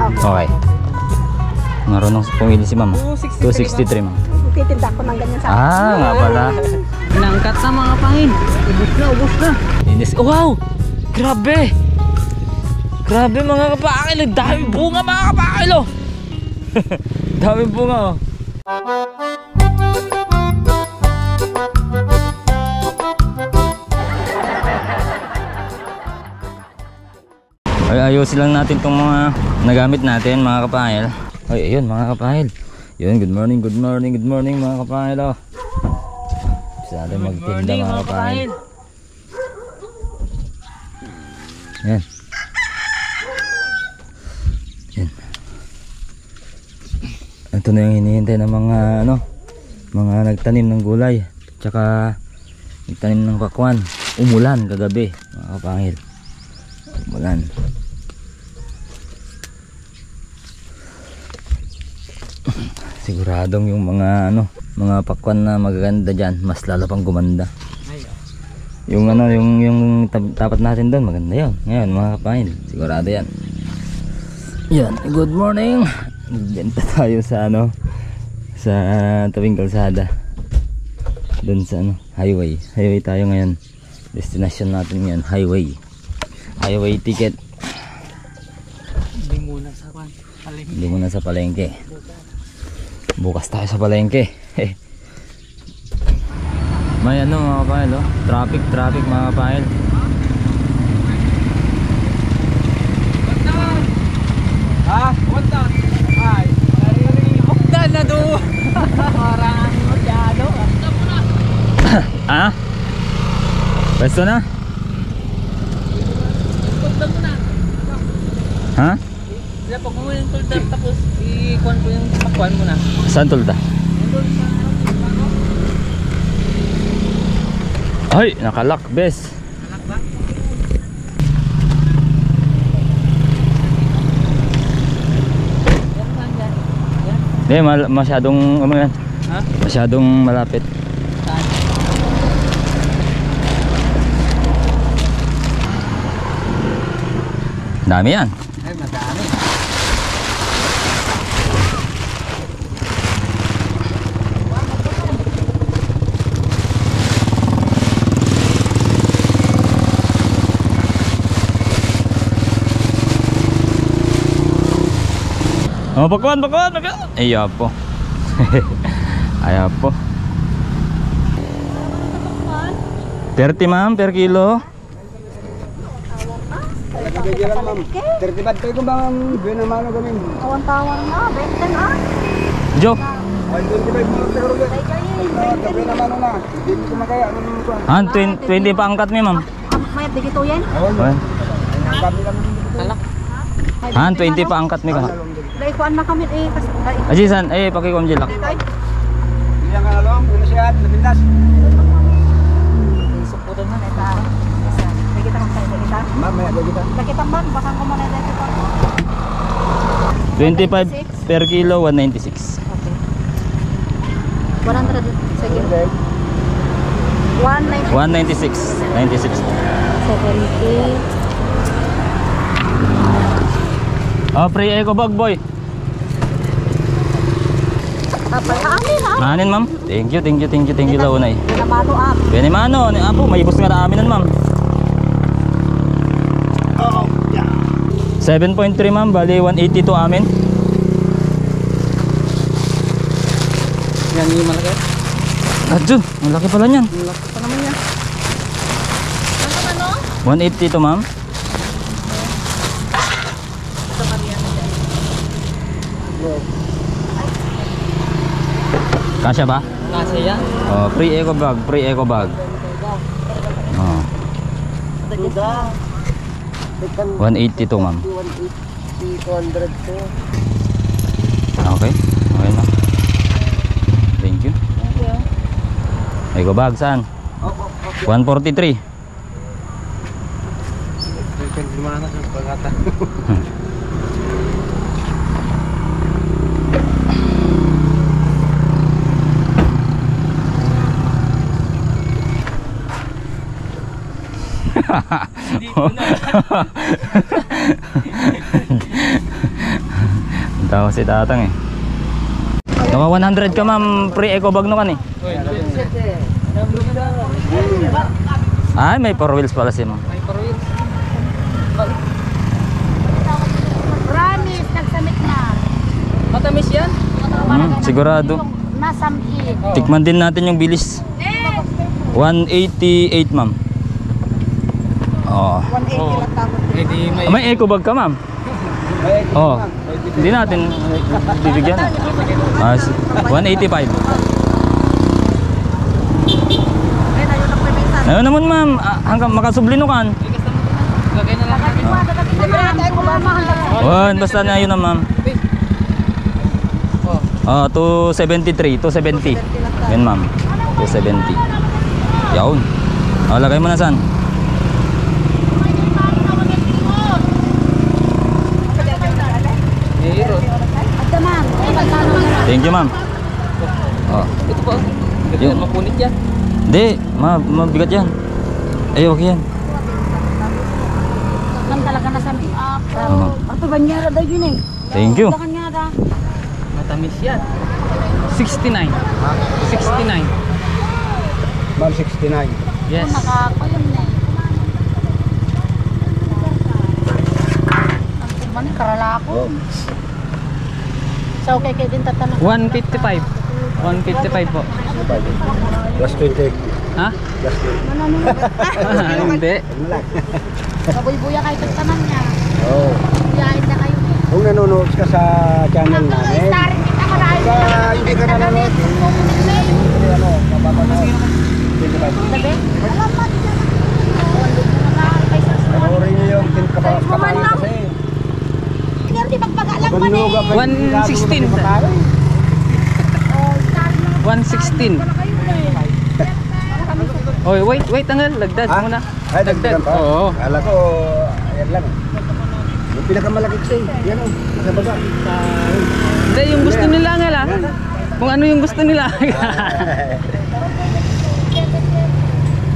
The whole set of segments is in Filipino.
Okay. Marunong pumili si ma'am. 263 ma'am. Titinda ko ng ganyan sa Nga pala. Pinangkat na mga pangin. Ubus na. Wow! Grabe! Grabe mga kapakil. Dami bunga mga kapakil oh. Dami bunga oh. Ayusin lang natin itong mga nagamit natin mga kapahil. Ay, ayun mga kapahil. Yun, good morning mga kapahil oh. Bisa natin magtinda mga kapahil. Yan. Yan. Ito na yung hinihintay ng mga mga nagtanim ng gulay. Tsaka nagtanim ng pakwan. Umulan kagabi mga kapahil. Umulan. Siguradong yung mga mga pakwan na magaganda diyan, mas lalo pang gumanda. Yung yung tapat natin doon maganda 'yon. Ngayon mga kapahil, sigurado 'yan. Yan, good morning. Benta tayo sa sa tabing kalsada. Doon sa highway. Highway tayo ngayon. Destination natin ngayon, highway. Highway ticket. Hindi muna sa palengke. Bukas tayo sa palengke. May mga kapahil oh. Traffic mga kapahil. Wala. Ay, hukdan na do. Parang masyado. Pwesto na? Hukdan mo na. Ha? Kaya pag mo yung tulda tapos i-kuhan ko yung pakuan mo na. Saan tulda? Ay, nakalak bes. Alak ba? Hindi, masyadong yan. Ha? Masyadong malapit. Dami yan. Ay, madami. Oh, pakwan. Ayaw po. Ayaw po. 30 ma'am per kilo. Bigyan ma'am. 30 baht kayo kung bang buwan naman ang gawin. Tawan-tawan na, 20 na. Jo. Ay, 25 mo sa karugan. Gabi naman na. Hindi mo kumakaya. Ano mo ko? 20 pa angkat mi ma'am. May digito yan. Ayan. Kami lang. Alak. 20 pa angkat mi ka. Dahil kuan na kami kasi Ajisan, pakikom jilak. Hindi nga alam. Ano siya? Napintas. Suputan na. kita kita. Ma'am, may agad kita. Kita man, baka ko man na dito. 25 per kilo, 196. Okay. 100 sige. 196. 96. 70. Oh, free eco bag boy. Amin ha. Anin ma'am. Thank you launay. Namano up. Bene mano, ni apo may bus nga na aminan ma'am. Oh, yeah. 7.3 ma'am, bali 180 to amin. Yan yung malaki. Adjo, ang laki pala niyan. Ang laki pa naman yan. Ano? 180 to ma'am. Kasya ba? Kasi yan. Oh, free eco bag. Oh. 180 to ma'am. 200 to. Okay na. Thank you. Eco bag saan? 143. Gimana sa pagkata? Tawa si tatang eh. Naka 100 ka ma'am, free eco bag naman eh. Ay, may 4 wheels pala siya ma'am. May parwil. Promise, nagsamit na. Matamis yan? Sigurado. Nasamit. Tikman din natin yung bilis. 188 ma'am. Oh. 180 lang tapos. Eh di may... May eco bag ka ma'am? Oh. Hindi natin bibigyan. 185. Ayun naman ma'am, hanggang makasublinukan. Lagay na lang natin. Basta na yun na ma'am. Oh, 273, 270. Yan ma'am. 270. Yawn. Oh, lagay mo na saan? Hero. Thank you ma'am. Oh. Ito po. Hindi Yung- mapunit yan. Hindi, mabigat yan. Ay, okay yan. Kan talaga nasamit. Oo. Ato banyara daw yun eh. Thank you. Dakan nga da. Matamis yan. 69. 69. Ma'am, 69. Yes. Nakakayon na. Ang man karala ako. So okay kay din tatanong. 155. 155 po. Plus 20. Ha? Plus 20. Hindi. Kabuy-buya kay tatanong niya. Oo. Buyahin na kayo. Kung nanonood ka sa channel namin, Starin kita marami. hindi ka nanonood, hindi ano, mapapanood. 25. Sabi? Salamat. Panoorin niyo yung kapalan kasi. Hindi magpagalang man Banluga eh. kayo, 116. hindi ka 116. Oy, wait, Angel. Lagdag Ha? muna. Ay, dagdagan pa? Oo. Kala ko, ayan lang. Yung pinakamalaki kasi, yan o, nasa baba. Hindi, yung gusto nila, Angel, ah. Kung ano yung gusto nila.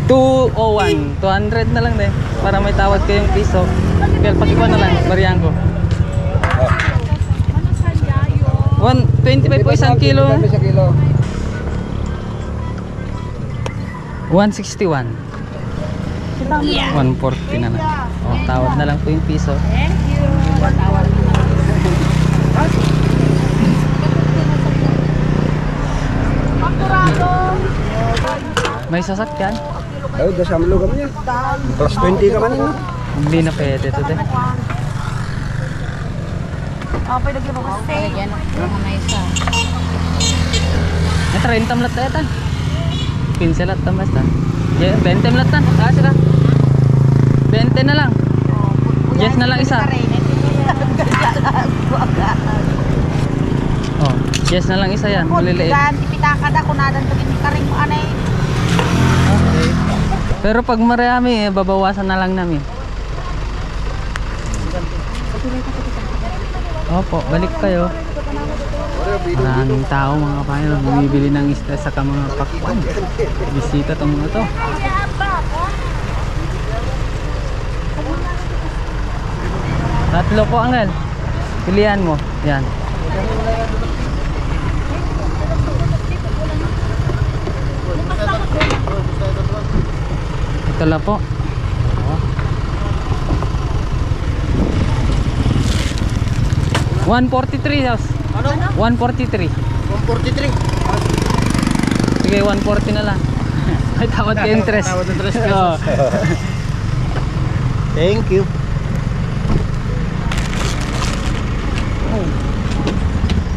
201. 200 na lang din. Para may tawad kayong piso. Kaya pakikuha na lang. Bariyan ko. 125 po isang kilo. Sa kilo. 161. 140 na lang. O, tawad na lang po yung piso. Thank you. Tawad na. May sasakyan? Ay, dasam lugam niya. Plus 20 ka man yun. Hindi na pwede to, de. Pwede lagi ba ko stay? Yan. Mga isa. May 30 lat na 15 lat tambas ta. 20 lat na. Sira. 20 na lang. Yes na lang isa. Oh, yes na lang isa yan. Maliliit. Tipitaka da kunadan to karing mo anay. Okay. Pero pag marami, babawasan na lang namin. Opo, balik kayo. Maraming tao mga kapayan, bumibili ng isda sa mga pakwan. Bisita tong mga to. Tatlo po, Angel. Pilihan mo. Yan. Ito lang po. 143 house. Ano? 143. 143. Sige, 140 na lang. May tawad ka interest. Tawad interest. Oo. Thank you.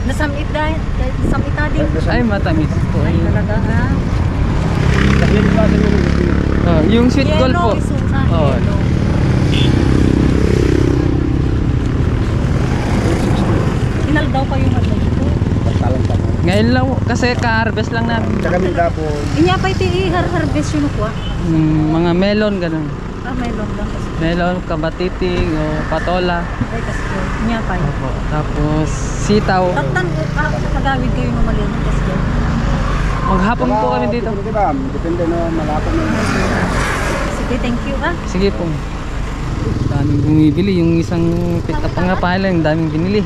Nasamit dahil. Nasamit na din. Ay, matamis po. Ay, talaga ha. Oh, yung sweet gold po. Oh. Inal daw pa yung ano dito. Ngayon lang kasi ka-harvest lang namin. Sa kami dapo. Inya pa iti i-harvest yun ko ah. Mga melon ganun. May long lang kasi. Melon, kabatiting o patola. Ay kasi inya pa yun. Opo. Tapos sitaw. Tatan kagawid kayo ng maliit kasi. Maghapon po kami dito. Depende no, malapit na. Sige, thank you ah. Sige po. Daming bumibili. Yung isang pita pang pala, yung daming binili.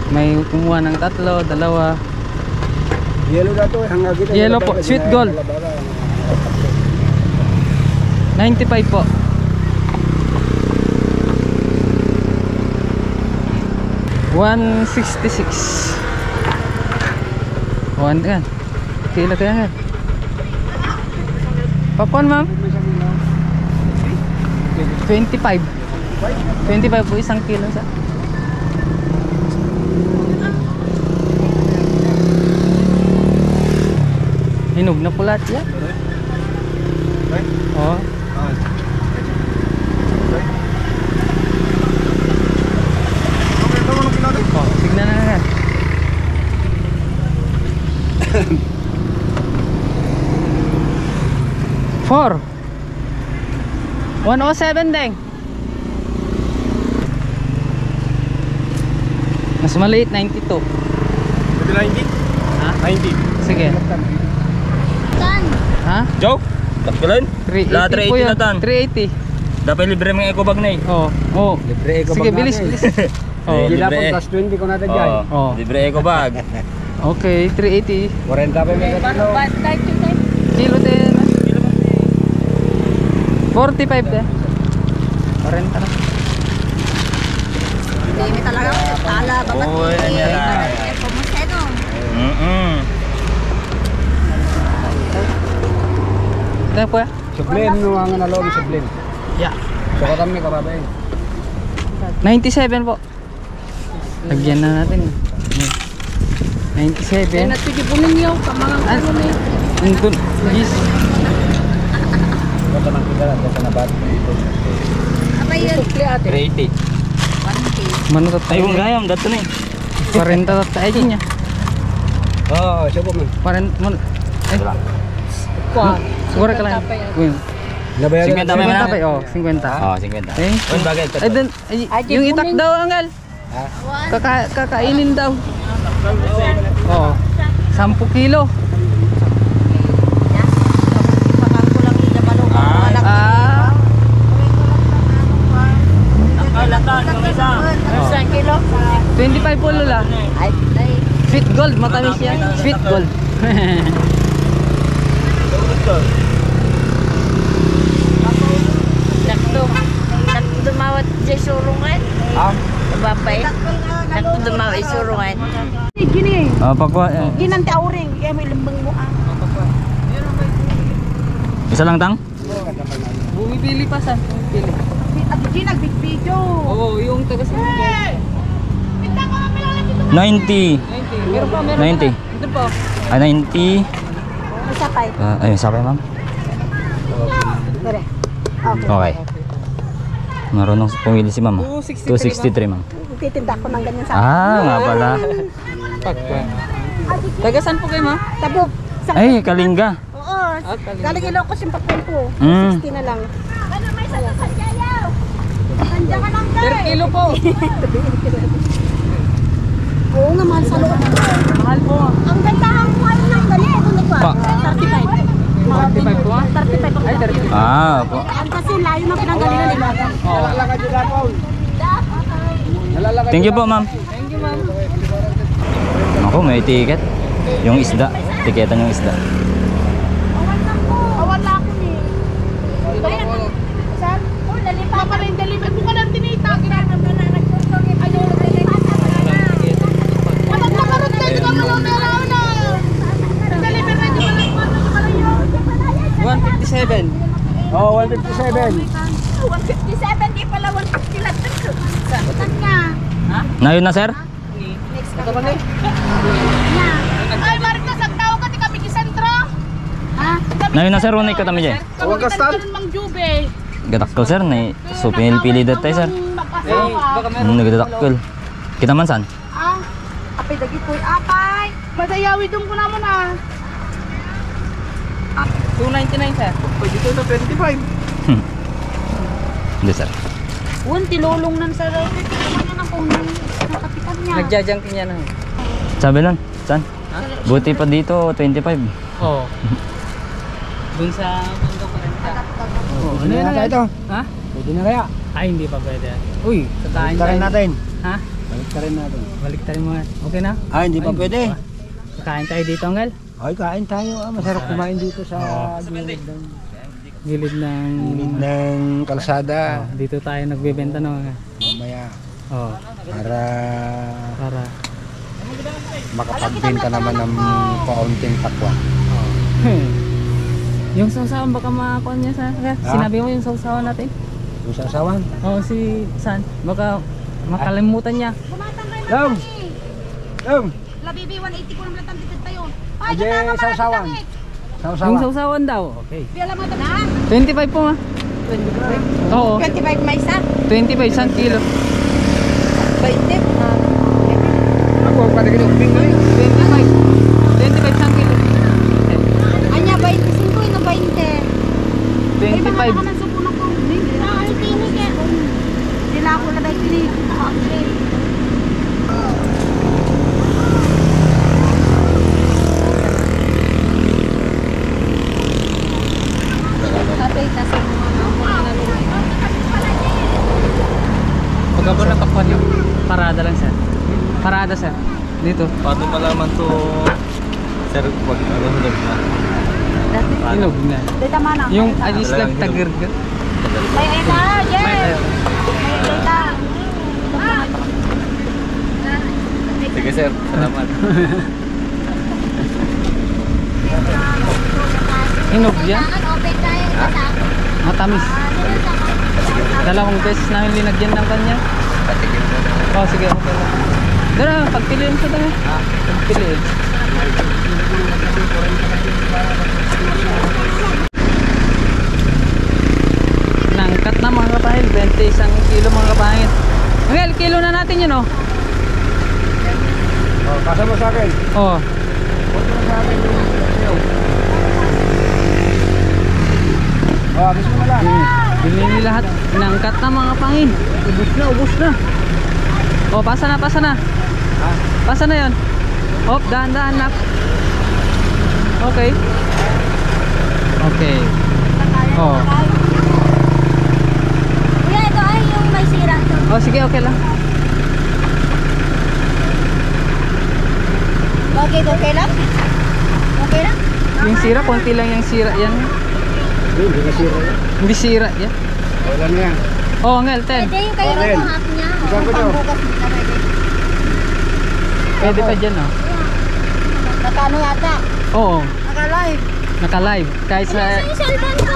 May kumuha ng 3, 2. Yellow na to eh. Hanggang kita. Yellow po, sweet gold. 95 po. 166. One yan. Kilo to yan. Papon ma'am? 25. 25 po isang kilo sa. Hinog na po lahat yan. Oo. Oh, tignan na nga. Four. 107 deng. Mas maliit 92. 90? Ha? 90. Sige. Ha? Joke? Takpilan? 380 po yun. 380. Dapat libre mga eco bag na eh. Oh. Oh. Libre eco Sige, bag bilis, natin. bilis. Oh. Libre. Gila po plus 20 ko natin dyan. Oh. Libre eco bag. Okay, 380. 40 pa yung mga kilo. Kilo din. 45 din. 40 na. Hindi talaga. Tala, babat. Uy, ano yan lang. Pumuseno. Ito po ya? Sublin nung ang nalong sublin. Yeah. So kami karabay. 97 po. Lagyan na natin. 97. Sige po ninyo. Mga Ano na yun? Andun. Yes. Basta nang kita lang sa nabat. Abay yun. 380. 1K. Mano to Ay, tayo? kung gayam, dato na eh. 40 to tayo dyan niya. Oo, siya po man. 40 mo. Eh, Kwa. siguro ka lang. Uy. Nabayaran 50 natin. may 50 mana? pa oh, 50. Oo, 50. Eh, Uy, bagay. ay, dun, ay, yung itak daw, Angel. Kakainin daw. Oo. 10 kilo. Pakako lang yung jabalong Ah. Ay, latan, yung isa. Isang kilo. 25 po lula. Ay, ay. Sweet gold, matamis yan. Sweet gold. Nakto dumawat dyan surungan. Ah, Babay. Nakto dumawat surungan. Gini. Pagkuha. Ginanti auring. Kaya may lambang mo ah. Isa lang tang? Bumipili pa sa. Bumipili. At Gina, big video. Oo, yung taga sa. 90. 90. Meron pa, meron 90. pa. Ito po. 90. Isa pa. Ayun, sabay ma'am. Pare. Okay. Marunong pumili si ma'am. 263, 263 ma'am. Titinda ko ng ganyan sa Nga pala. Taga saan po kayo, ma? Tabog. Ay, Kalinga. Oo. Kalinga. Galing ilaw ko yung papel ko. Mm. 60 na lang. Ano may sa sasayaw? Nandiyan ka lang Per kilo po. Oo nga, mahal sa loob. Mahal po. Ang gandahan ko ngayon ng ganyan. Ito na Pa. 35. 45 po, ah? 35 ang Ay, 30. Po. Ang kasi layo ng pinanggalingan nila. nalalakad yung Paul. Nalalakad. Thank you po ma'am. Thank you, ma'am. Ako, may ticket. Yung isda. Tiketan yung isda. Wala ako ni. Saan? Oh, lalipat. Papa rin, deliver ko ka ng tinita. Ginagawa ka na nagsusulit. Ayun, kapag nakarot ka, hindi ka malumera na. Deliver na, hindi ka lang 157. Oo, 157. 157, di pala 150 lang. Saan nga? Nayon na sir? Next ka ba? Ay, Mark, nasang tao ka, di kami kisentro. Ha? Nayon na sir, unay katami dyan. Huwag ka stand. Mang Jube. Gatakol sir, na so pinili dat tayo sir. Baka meron. Nagdatakol. Kita man saan? Ah, apay dagi ko'y apay. Madayawi doon ko naman ah. 299, sir. Pwede ito na 25. Hindi sir. Unti lulong nan sa raw. Naman yan ang kung nakatipan niya. Nagjajangkin niya na. Sabi lang, saan? Ha? Buti pa dito, 25. Oo. Dun sa mundo pa rin siya. Oh, ano na ito? Ha? Pwede na kaya? Ay, hindi pa pwede. Uy, sa tahan Tarin natin. Ha? Baliktarin natin. Balik tayo mo. Okay na? Ah, hindi pa pwede. Kain tayo dito, Angel. Ay, kain tayo. Masarap kumain dito sa gilid Gilid ng... ng kalsada. Dito tayo nagbebenta no. Mamaya. Oh, Para para makapagbenta naman ng kaunting pakwan. yung sausawan baka makakuha niya sa sinabi mo yung sausawan natin. Yung sasawan. Oh, si San baka makalimutan niya. Long! Long! Labibi, 180 ko naman lang tangkitid tayo. Ay, Ajay, dyan na sausawan. Yung Sausawan. sausawan daw. Okay. Biyala mo ito na. 25 po ma. Oo. 25 may isa. 25 isang kilo. 20. Ako, pwede ka yung 25 isang kilo. Anya, 25 ino 20. Ay, mga 25. nakaman sa puno ko. Ay, tinig eh. Dila ako labay tinig. Okay. Tatay, tasay mo mga Pagka po natakpan yung parada lang sir. Parada sir. Dito. Paano malaman to, sir, wag ano hulog na? Inog na. Dita mana. Yung alis lang tagirgir. May eta, yes. May eta. Sige sir, salamat. Inog yan. Open tayo sa Matamis. Dalawang beses namin linagyan ng kanya. Patikin mo. Oh, sige, okay lang. Dara, pagpiliin ko tayo. Pagpiliin. Nangkat na mga kapahil. 20 isang kilo mga kapahil. Angel, kilo na natin yun oh. Oh, kasama sa akin. Oh. Oh, gusto mo na lang. Binili lahat. Nangkat na mga kapahil. Ubus na, ubus na. Oh, pasa na, pasa na. Pasa na yun. Hop, dahan-dahan lang. Okay. Okay. Oh. Kuya, ito ay yung may sira to. Oh, sige, okay lang. Okay, okay lang? Okay lang? Yung sira, konti lang yung sira yan. Hindi na sira. Hindi sira yan. Wala na yan. Oh, Angel, 10. Pwede yung kayo Ren. mo hap niya. Isang ko daw. Pambukas nila pwede. Pwede pa dyan, oh. Nakano yata? Oo, Naka-live. naka-live. Kahit sa... Yung cellphone ko.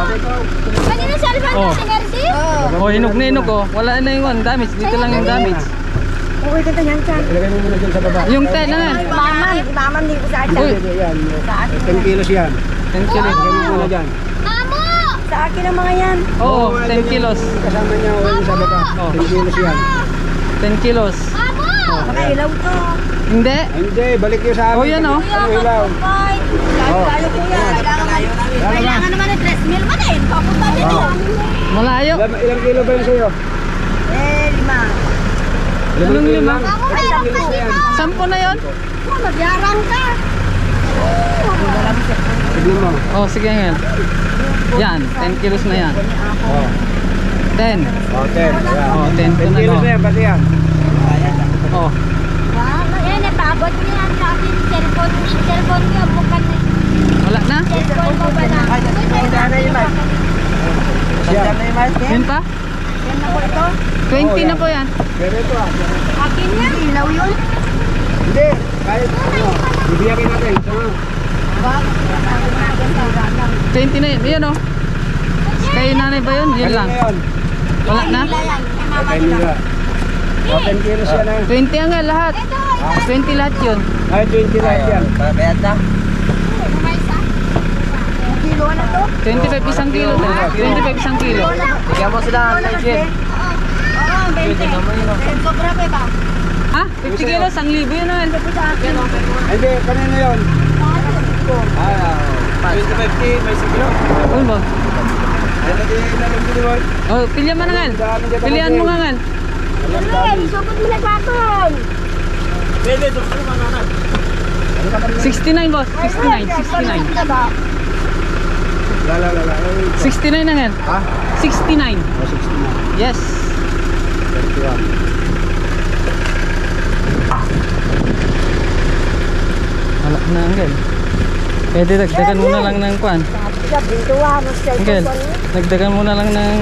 Kanina cellphone ko, Oh. si Mercy? Oh, hinog na hinog, oh. Wala na yung damage. Dito lang yung damage. Okay, ganda yan siya. Ilagay mo muna dyan sa baba. Yung 10 na nga. Imaman din ko sa akin. Uy, Yan. 10 kilos yan. 10 kilos. Ilagay mo muna dyan. Amo! Sa akin ang mga yan. Oo, 10 kilos. Kasama niya yung sa baba. Oh. 10 kilos yan. 10 kilos. Amo! Nakailaw to. Hindi. Hindi, balik yun sa amin. Oh, yan, oh. Ano ilaw? Oh. Layo kuya. Kailangan naman ng 3 mil man eh. Papunta din Oh. yun. Malayo. Ilang kilo ba yun sa'yo? 5. Anong kilo lima? lang. Ako meron pa dito. 10 na yon. Magyarang ka. Sige mo. Oh, sige ngayon. Yan, 10 kilos na yan. Oh. 10. Oh, 10. Oh, 10 to 10 na, kilos no? na yan, pati yan. Oh, Yan, napaabot mo yan sa akin. Cellphone niya. Bukan wala na? cellphone mo ba na? Yan. Yun pa? Yan na po ito. 20 na po yan. Pero ito ah. Akin yan. Ilaw yun. Hindi. Kahit ano. Bibiyakin natin. Sama. 20 na yun. Yun oh. Kay nanay ba yun? Yun lang. Ano yun? Wala na? Okay nila. Oh, 10 kilos yan ah. 20 ang nga lahat. 20 lahat yun. Ay, 20 lahat yan. Kilo na to. 25 isang kilo. 25 isang kilo. Bigyan mo sila ng legit. Oo, 20. Sobra pa ba? Ha? 50 kilo? 1,000 yun naman. Hindi, kanina yun. Ah, 25K, may siglo. Ano ba? Ano din yung deliver? Oh, pilihan mo na nga. Pilihan mo nga nga. Isupot mo na bakon. 69 boss. 69. 69. Lala. 69 na nga. Ha? 69. Oh, 69. Yes. 31. na Uncle. Pwede dagdagan mo na lang ng kwan. Uncle, dagdagan mo na lang ng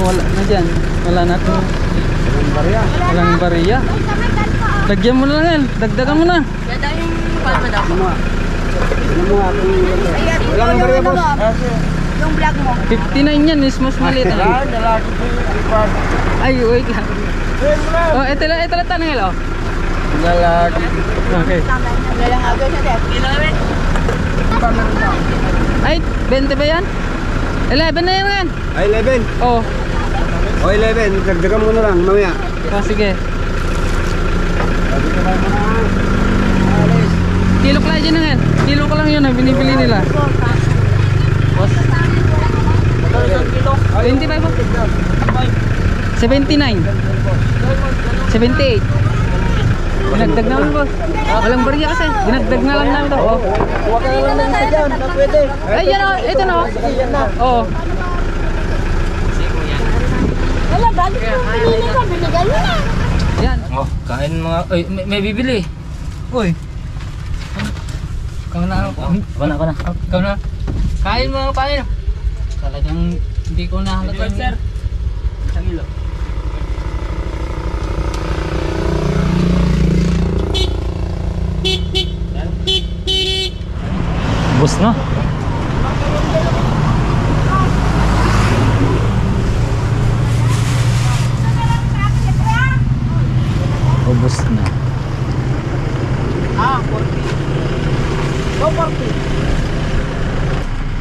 wala na dyan. Wala na ito. Walang bariya. Lagyan mo na lang, dagdagan mo na. Walang bariya, boss. Yung vlog mo. 59 yan, is mas maliit. Ay, wait lang. Oh, ito lang tanong ilo. Lalaki. Okay. Lalang agad na dek. Ay, 20 ba yan? 11 na yan ngayon. Ay, 11. Oh, O, 11. Dagdagan mo na lang, mamaya. sige. Kilo ka lang dyan na ngayon. Kilo ka lang yun ang binibili nila. Boss. 25 po. 79. 78. Dinagdag naman po. Walang bariya kasi. Dinagdag na lang namin ito. Oh. Huwag ka na lang ng isa dyan, na pwede. Ay, yan o. Ito na o. Oo. Wala, bakit yung pinili ko? Binigay mo na. Yan. Oh, kain mga... Uy, may bibili. Uy. Ikaw na. Ako na. Ikaw na. Kain mo kain. Talagang hindi ko nahalata. Sir. Samilo. Bus na. Ubus na. Ah, 40. Go 40.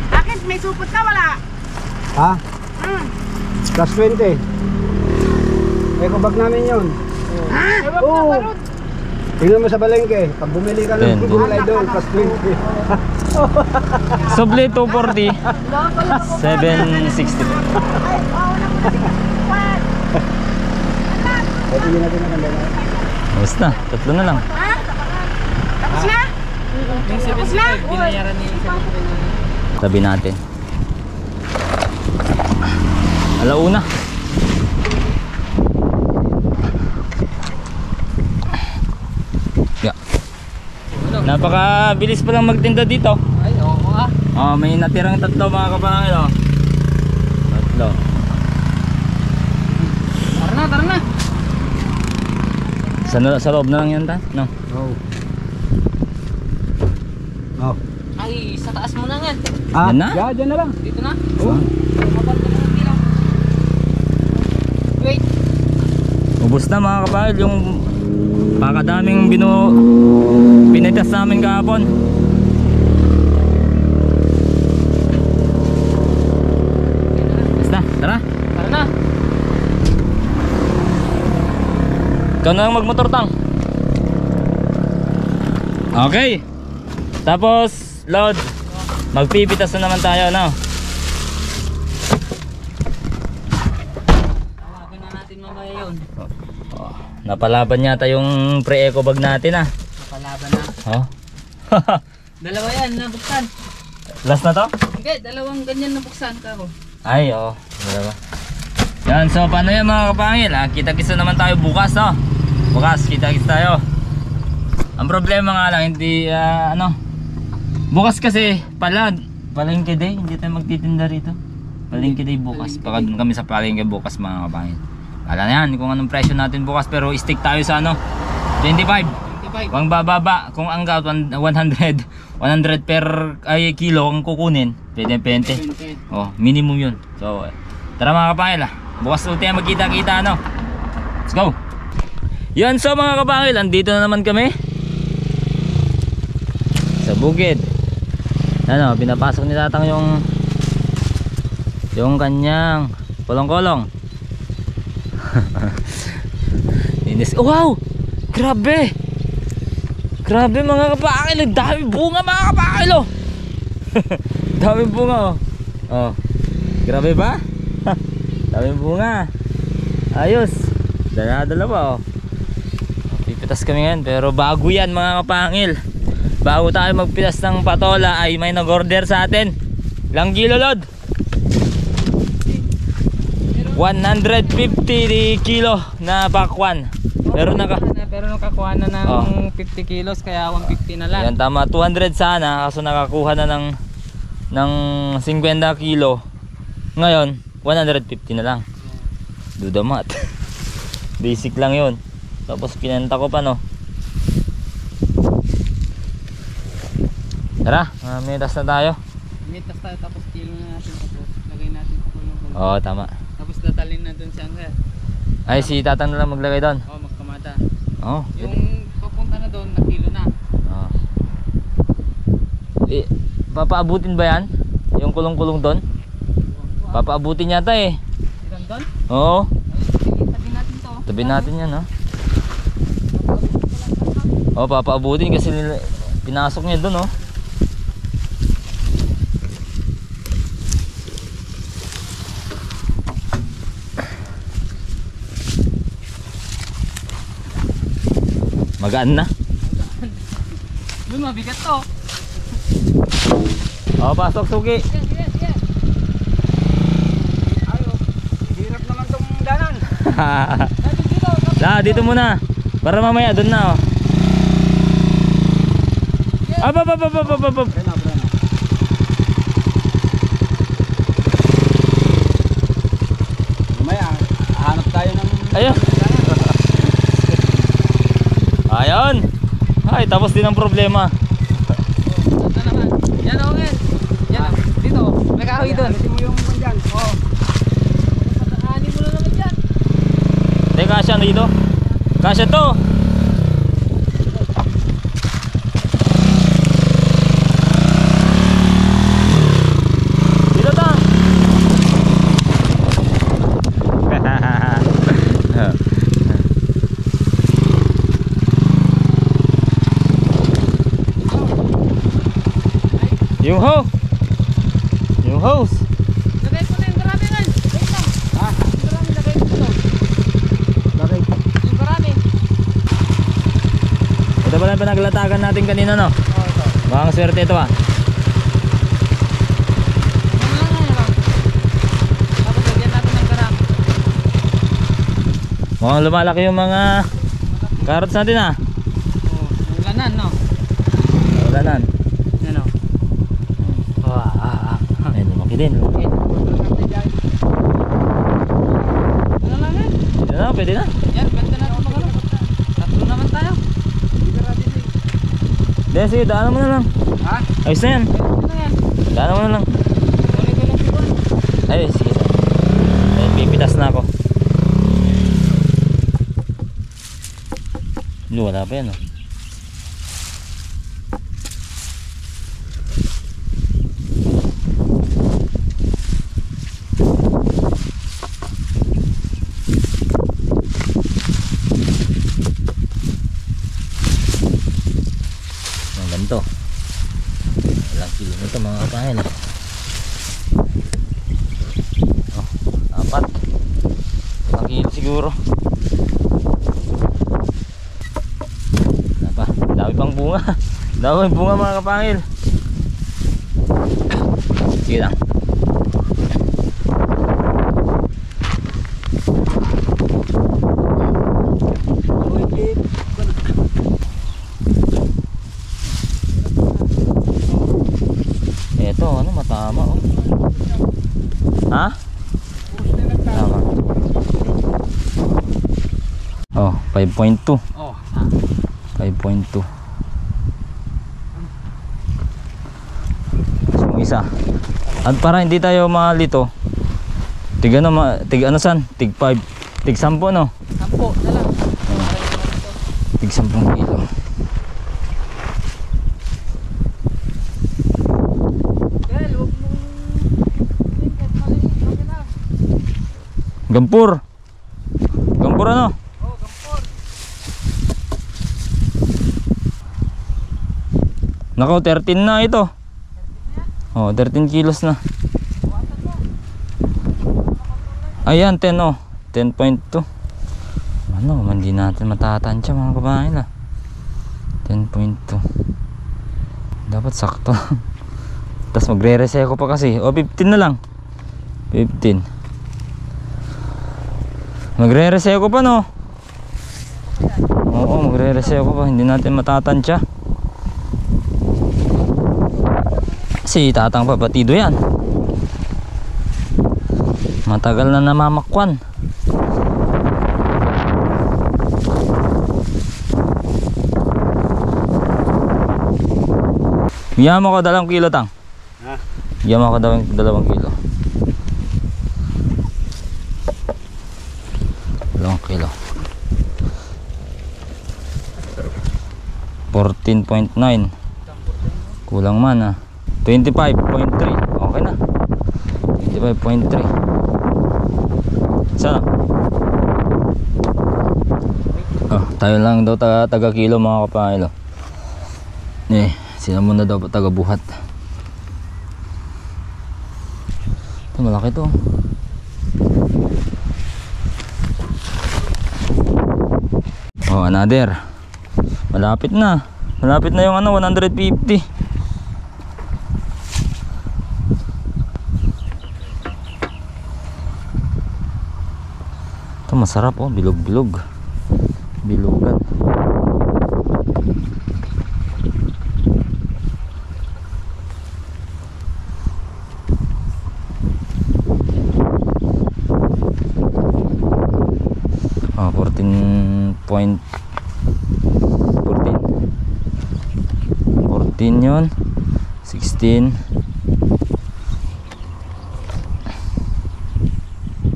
Bakit? May supot ka? Wala. Ha? Plus 20. Eco-bag namin yun. Oo. Tingnan mo sa balengke. Pag bumili ka ng gulay doon, plus 20. Soble 240. 760. Pwede yun natin ang ganda. Ubus na. Tatlo na lang. Tapos na? Tapos na? Binayaran ni Tabi natin. Alauna. Yeah. Napakabilis pa lang magtinda dito. Ay, oo nga. Oh, may natirang tatlo mga kapangil, oh. Tatlo. Tara na. Sa loob na lang yan, ta? No. Oo. Oh. Ay, sa taas mo na nga. Ah, Yan na? yeah, dyan na lang. Dito na. Oh. Mabal ka na ng kilo. Wait. Ubus na mga kapangil yung pakadaming pinitas namin kahapon. Basta, tara. Tara na. Ikaw na lang magmotor, tang. Okay. Tapos, load. Magpipitas na naman tayo, no? Tawagan na natin mamaya yun. Oh, napalaban yata yung pre-eco bag natin, ah. Napalaban na. Oh. Dalawa yan, nabuksan. Last na to? Hindi, dalawang ganyan nabuksan ka ko. Ay, oo. Dalawa. Yan, so paano yan mga kapangil? Kita-kisa naman tayo bukas, no? Bukas, kita-kisa tayo. Ang problema nga lang, hindi, bukas kasi, palengke day, hindi tayo magtitinda rito. Palengke day bukas. Baka dun kami sa palengke bukas mga kapangil. Kala na yan, kung anong presyo natin bukas, pero stick tayo sa 25. Huwag bababa, kung angkat 100 per kilo ang kukunin, pwede 20. Oh, minimum yun. So, tara mga kapangil, bukas ulit tayo magkita-kita, no? Let's go! Yan, so mga kapangil, andito na naman kami sa bukid. Ano, pinapasok ni tatang yung kanyang kolong-kolong. Inis. Oh, wow! Grabe! Grabe mga kapangil, dami bunga mga kapangil, oh. Dami bunga, oh. Oh. Grabe ba? Dami bunga. Ayos. Dala-dala pa, oh. Pipitas kami ngayon, pero bago yan mga kapangil. Bago tayo magpitas ng patola ay may nag-order sa atin. Ilang kilo, Lod? 150 kilo na bakwan. Pero Pero nakakuha na ng Oh. 50 kilos kaya 150 na lang. Ayan, tama, 200 sana kaso nakakuha na ng 50 kilo. Ngayon 150 na lang. Dudamat. Basic lang 'yon. Tapos pinenta ko pa, no. Tara, mitas na tayo. Mitas tayo tapos kilo na natin tapos lagay natin sa kulong. Oo, tama. Tapos datalin na dun si Angel. Ay, si Tatang na lang maglagay doon. Oh, magkamata. Oo. Yung papunta na doon na kilo na. Oo. Papaabutin ba yan? Yung kulong-kulong doon? Papaabutin yata eh. Ilan doon? Oo. Sige, tabi natin to. Tabi natin yan, ha. Oo, papaabutin kasi pinasok niya doon, oh. Magaan na. Yun, mabigat to. Oo, pasok, Suki. Ayo, hirap naman tong danan. Dito muna. Para mamaya doon na, oh. Ab. Mamaya, hanap tayo ng Ayun. Ayun. Ay, tapos din ang problema. Ito naman. Yan o, Ngel. Yan o. Dito. May kahoy doon. Pwede mo yung dyan. Oo. Patakanin mo na naman dyan. Hindi, kasya dito. Kasya to. Dito ta. Yung hose. Lagay ko na yung marami, Ngel. Wait lang. Ha? Yung marami, lagay ko dito. Lagay. Yung marami. Ito pala yung pinaglatagan natin kanina, no? Oo, ito. Mukhang swerte ito, ah. Yan lang, Ngel. Tapos lagyan natin ng garam. Mukhang lumalaki yung mga carrots natin, ah. Oo. Yung lanan, no? Wala na. Yan o. Ay, lumaki din. Okay. Ano lang, Ngel? Pwede na, pwede na. Yan, benta natin magano. Tatlo naman tayo. Hindi, sige, daanan mo na lang. Ha? Ayos na yan. Ano na yan? Daanan mo na lang. Kunin ko lang siguro. Ay, sige. Ay, pipitas na ako. Wala pa yan, oh. Ganito. Ilang kilo nito mga kapahil, eh. Oh, 4. Ilang kilo siguro. Wala pa. Dami pang bunga. Dami bunga mga kapahil. Sige lang. Eto, ano, matama, oh. Ha? Tama. Oh, 5.2. Oh. 5.2. Yung isa. At para hindi tayo malito, tig ano san? Tig 5, tig 10, no? 10 na lang. Tig 10 kilo. Well, huwag mong tingkat maliit. Okay na. Gampur. Gampur ano? Oh, gampor. Nako, 13 na ito. Oh, 13 kilos na. Ayan, 10, oh. 10.2. Ano, hindi natin matatansya mga kabayan, ah. 10.2. Dapat sakto. Tapos magre-reseko pa kasi. O, 15 na lang. 15. Magre-reseko pa, no? Oo, magre-reseo ko pa. Hindi natin matatansya. Kasi tatang pa, batido yan. Matagal na namamakwan. Bigyan mo ko 2 kilo, tang. Ha? Bigyan mo ko 2 kilo. 2 kilo. 14.9. Kulang man ah. 25.3. Okay na. 25.3. Sana? Oh, tayo lang daw taga kilo mga kapangilo. Sila muna daw taga buhat. Ito malaki to. Oh, another. Malapit na. Malapit na yung 150. Ito masarap oh, bilog-bilog. Bilogan. Oh, 14 yun. 16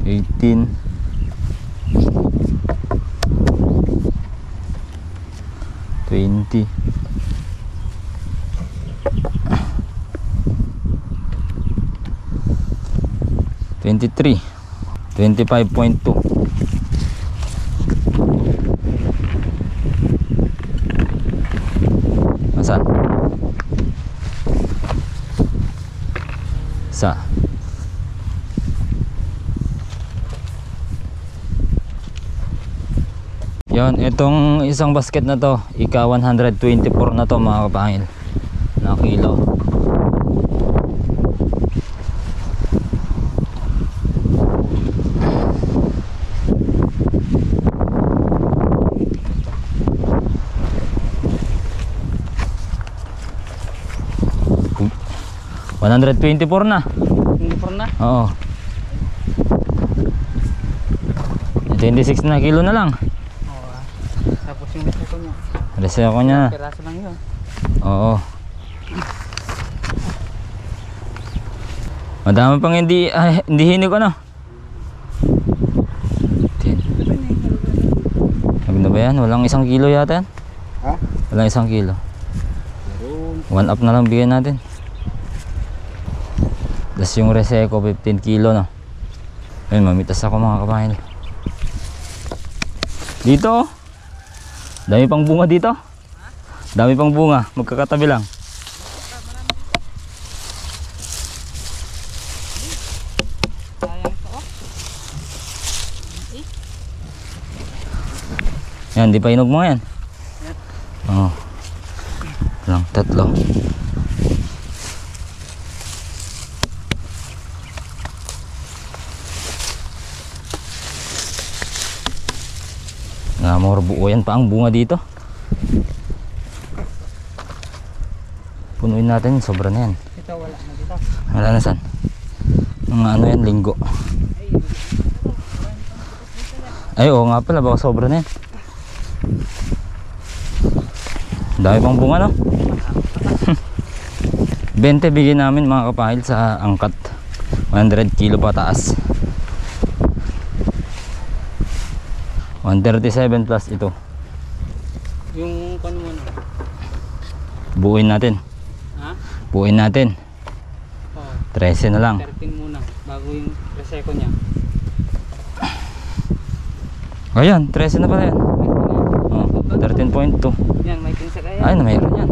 18 20 23 25.2 Saan? Sa yon, itong isang basket na to ika 124 na to mga kapangil na kilo. $124 na. 24 na. Oo. 26 na kilo na lang. Oo. Tapos yung reseko niya. Reseo ko niya. Piraso lang yun. Oo. Madami pang hindi hinig ko na. 10. Sabi na ba yan? Walang 1 kilo yata yan? Ha? Walang 1 kilo. 1 up na lang bigyan natin. Tapos yung reseko 15 kilo na. Ayun, mamitas ako mga kapangil. Dito, dami pang bunga dito. Dami pang bunga, magkakatabi lang. Yan, di pa hinog mo yan. Oo. Lang, 3. More buo yan pa ang bunga dito. Punuin natin, sobra na yan. Ito wala na dito. Wala na saan? Mga ano yan, linggo. Ay oo nga pala, baka sobra na yan. Dami pang bunga no. 20 bigyan namin mga kapahil sa angkat. 100 kilo pataas. 137 plus ito. Yung kano mo na? Buuin natin. Ha? Buuin natin. Oo. 13 na lang. 13 muna bago yung reseko niya. Ayan, 13 na pala yan. Oh, 13.2. Yan, may pinsa kaya. Ay, na mayroon yan.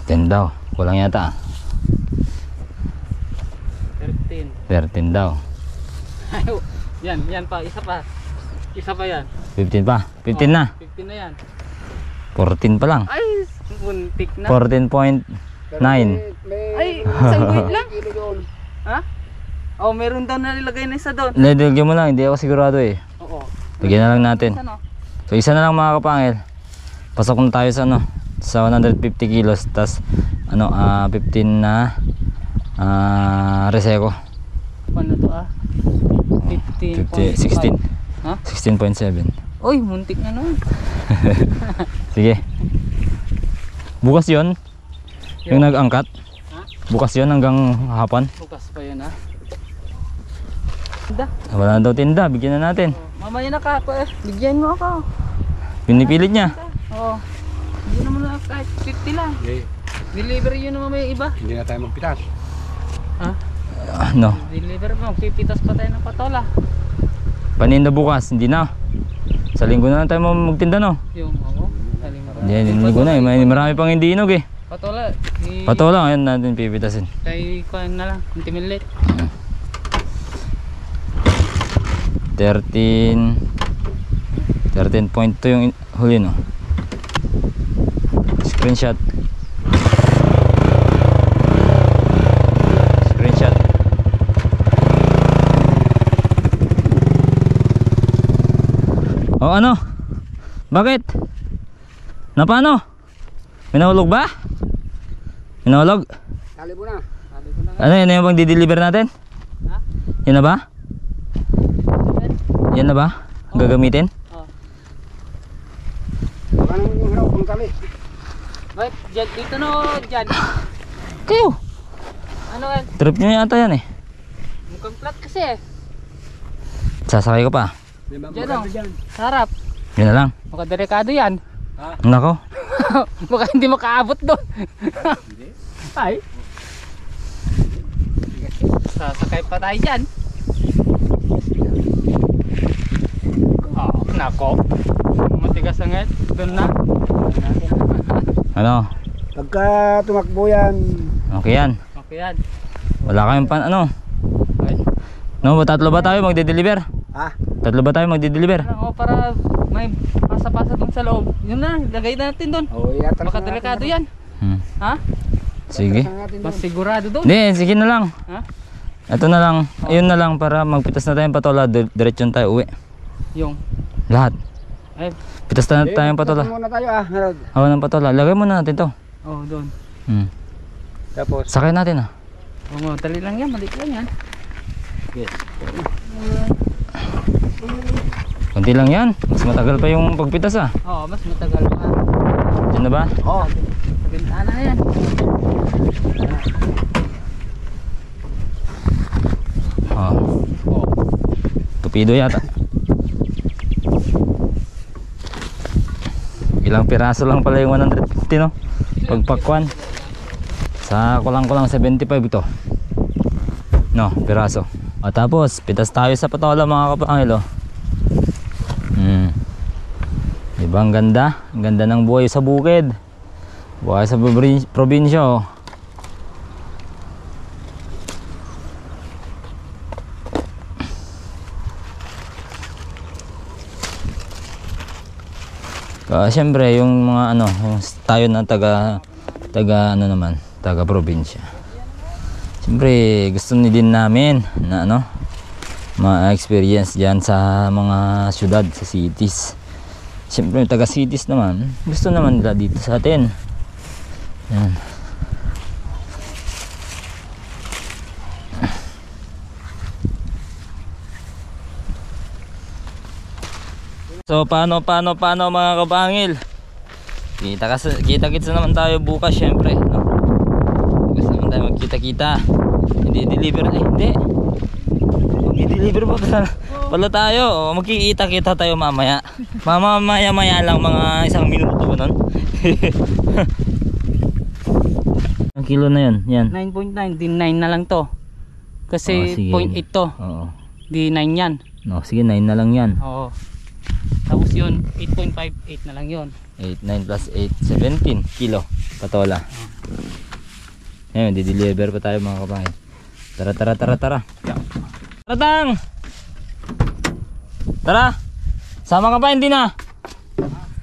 10 10. daw. Kulang yata. 13 13. daw. Yan pa, isa pa. Isa pa yan. 15 pa. 15 na. 15 na yan. 14 pa lang. Ay, muntik na. 14.9. Ay, isang buwit lang. Kilo doon. Ha? Oh, meron daw nalilagay na isa doon. Lagyan mo lang, hindi ako sigurado eh. Oo. Lagyan na lang natin. Ano? So isa na lang mga kapangil. Pasok na tayo sa ano, sa 150 kilos, tas ano, 15 na Reseco. Paano to 15.5. 16. Ha? 16.7. Uy, muntik na nun. Sige. Bukas 'yon. Yung nag-angkat. Ha? Bukas 'yon hanggang hapon. Bukas pa yun ha. Tinda. Wala na daw tinda, bigyan na natin. Mamaya na ka ako eh. Bigyan mo ako. Pinipilit niya. Oo. Hindi naman na kahit 50 lang. Okay. Deliver yun naman may iba. Hindi na tayo magpitas. Ha? No. Deliver mo. Pipitas pa tayo ng patola. Paninda bukas, hindi na. Sa linggo na lang tayo magtinda, no? Yung ako. Saling Hindi, linggo na eh. Marami pang hindi inog eh. patola. Patola, ayun natin pipitasin. Kay kuhan na lang. 20 minute. 13.2 yung huli, no? Screenshot. Oh, ano? Bakit? Napano? Minahulog ba? Minahulog? Tali mo na. Ano yun yung pang di-deliver natin? Ha? Yan na ba? Yan na ba? Ang gagamitin? Oh. Baka naman yung harap pang tali. Wait, dyan, dito no, dyan. Kayo! Ano yan? Trip nyo yata yan eh. Mukhang flat kasi eh. Sasakay ko pa. Dyan o. Sarap. Yun na lang. Mukhang delikado yan. Nako. Baka hindi makaabot doon. Ay. Sasakay pa tayo dyan. Oh, nako. Matigas ang ngayon. Doon na. Ano? Pagka tumakbo yan, Okay yan. Okay yan. Wala kayong ano? Okay. No, tatlo ba tayo magde-deliver? ha? Tatlo ba tayo magde-deliver? Ano, para may pasa-pasa doon sa loob. Yun na, lagay natin doon. O, iatras Baka delikado yan. Ha? Sige. Mas sigurado doon. Hindi, sige na lang. Ha? Ito na lang. Ayun na lang para magpitas na tayong patola. Diretso tayo uwi. Yung. Lahat. Ay. Pitas na tayong patola. muna tayo Harold. Hawa ng patola. Lagay muna natin to. Oh, doon. Tapos, Sakay natin ah. Oh, dali lang yan. Maliit lang yan. yes. Kunti lang yan. Mas matagal pa yung pagpitas ah. Oo, mas matagal pa. Diyan na ba? Oh, Sa bintana na yan. Oh. Tupido yata. Ilang piraso lang pala yung 150, no? Pagpakwan. Sa kulang-kulang 75 ito. No, piraso. O tapos, pitas tayo sa patola mga kapangil, oh. Diba ang ganda? Ang ganda ng buhay sa bukid. Buhay sa probinsya, oh. Siyempre yung mga ano, yung tayo na taga ano naman, taga probinsya. Siyempre gusto din namin na ano, ma-experience diyan sa mga syudad, sa cities. Siyempre taga cities naman, gusto naman nila dito sa atin. Yan. So paano mga kabangil? Kita-kits na naman tayo bukas syempre, no? Bukas naman tayo magkita-kita. Hindi deliver hindi. Mag-deliver pa pala tayo. O, magkikita-kita tayo mamaya. Mamaya lang mga 1 minuto ba nun? Ang kilo na yun? Yan. 9.9, di 9 na lang to. Kasi sige. 0.8 to. Oo. Di 9 yan. No, sige 9 na lang yan. Oo. Tapos yun, 8.58 na lang yun. 8, 9 plus 8, 17 kilo patola. Ngayon, di-deliver pa tayo mga kapangil. Tara. Taratang! Tara! Sama ka ba? Hindi na?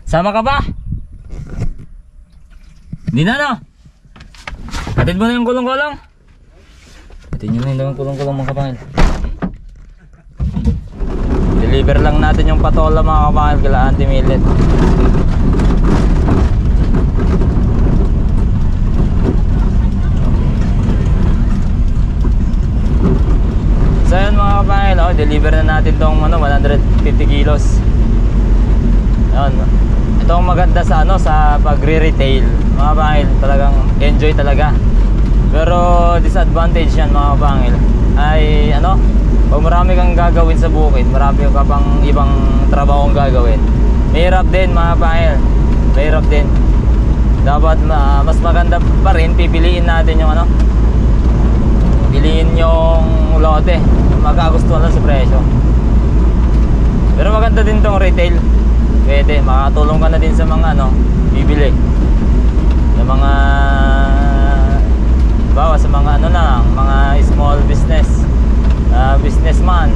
Sama ka ba? Hindi na, no? Hatid mo na yung gulong-gulong? Bitin nyo na yung kulong-kulong mga kapangil. Deliver lang natin yung patola mga kapangil kila Auntie Millet. So yun mga kapangil, deliver na natin tong 150 kilos. Yun. Ito ang maganda sa sa pagre-retail mga kapangil, talagang enjoy talaga. Pero disadvantage yan mga kapangil ay pag marami kang gagawin sa bukid, marami ka pang ibang trabahong gagawin, mahirap din mga kapangil, mahirap din. Dapat mas maganda pa rin pipiliin natin yung piliin yung lote, magkagustuhan lang sa presyo. Pero maganda din tong retail, pwede, makatulong ka na din sa mga bibili, sa mga bawa sa mga mga small business, businessman,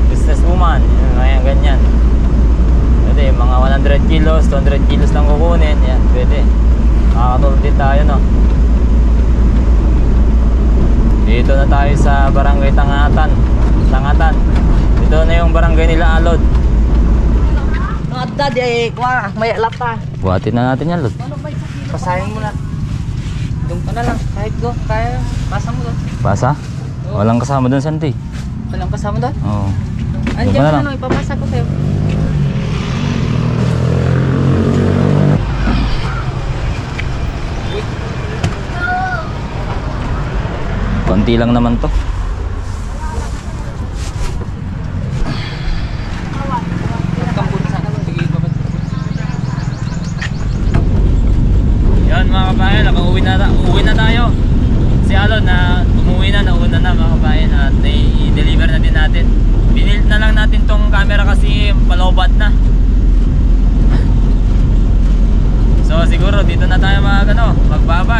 businesswoman, yung ganyan. Pwede, mga 100 kilos, 200 kilos lang kukunin, yan, pwede. Makakatulong din tayo, Dito na tayo sa barangay Tangatan. Dito na yung barangay nila Alod. Ada di may lata. Buhatin na natin yan, Lod. Pasahin mo na. Doon ka na lang. Kahit go. Kaya. Pasa mo doon. Pasa? Walang kasama doon, Santi. Walang kasama doon? Oo. Doon Andiyan ka na na lang. ipapasa ko sa'yo. Konti lang naman to. Yan mga kabayan, nakauwi na tayo. Si Alon umuwi na, nauna na mga kabayan, at i-deliver na din natin. Binilit na lang natin tong camera kasi palobat na. So siguro dito na tayo magbabay.